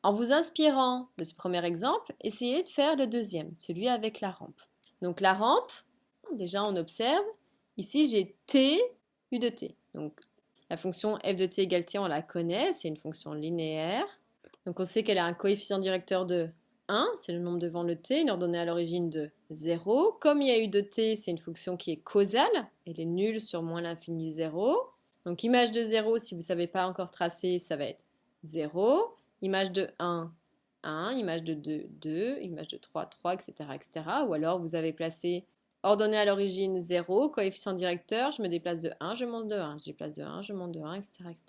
En vous inspirant de ce premier exemple, essayez de faire le deuxième, celui avec la rampe. Donc la rampe, déjà on observe, ici j'ai t, u de t. Donc la fonction f de t égale t, on la connaît, c'est une fonction linéaire. Donc on sait qu'elle a un coefficient directeur de 1, c'est le nombre devant le t, une ordonnée à l'origine de 0. Comme il y a u de t, c'est une fonction qui est causale, elle est nulle sur moins l'infini 0. Donc image de 0, si vous ne savez pas encore tracer, ça va être 0. Image de 1, 1. Image de 2, 2. Image de 3, 3, etc. etc. Ou alors vous avez placé ordonnée à l'origine 0, coefficient directeur, je me déplace de 1, je monte de 1, je déplace de 1, je monte de 1, etc. etc.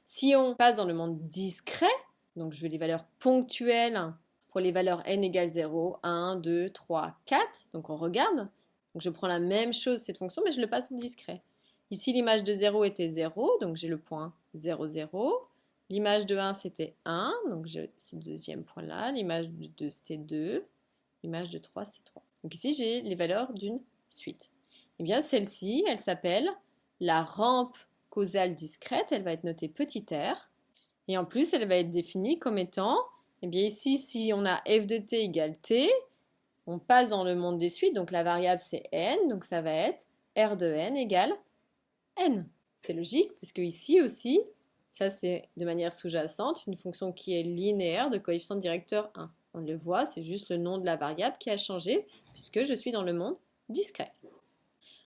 Si on passe dans le monde discret, donc je veux les valeurs ponctuelles pour les valeurs n égale 0, 1, 2, 3, 4. Donc on regarde. Donc je prends la même chose, cette fonction, mais je le passe en discret. Ici, l'image de 0 était 0, donc j'ai le point 0, 0. L'image de 1, c'était 1, donc j'ai ce deuxième point-là. L'image de 2, c'était 2. L'image de 3, c'est 3. Donc ici, j'ai les valeurs d'une suite. Eh bien, celle-ci, elle s'appelle la rampe causale discrète. Elle va être notée petit r. Et en plus, elle va être définie comme étant, eh bien ici, si on a f de t égale t, on passe dans le monde des suites, donc la variable c'est n, donc ça va être r de n égale n. C'est logique, puisque ici aussi, ça c'est de manière sous-jacente, une fonction qui est linéaire de coefficient directeur 1. On le voit, c'est juste le nom de la variable qui a changé, puisque je suis dans le monde discret.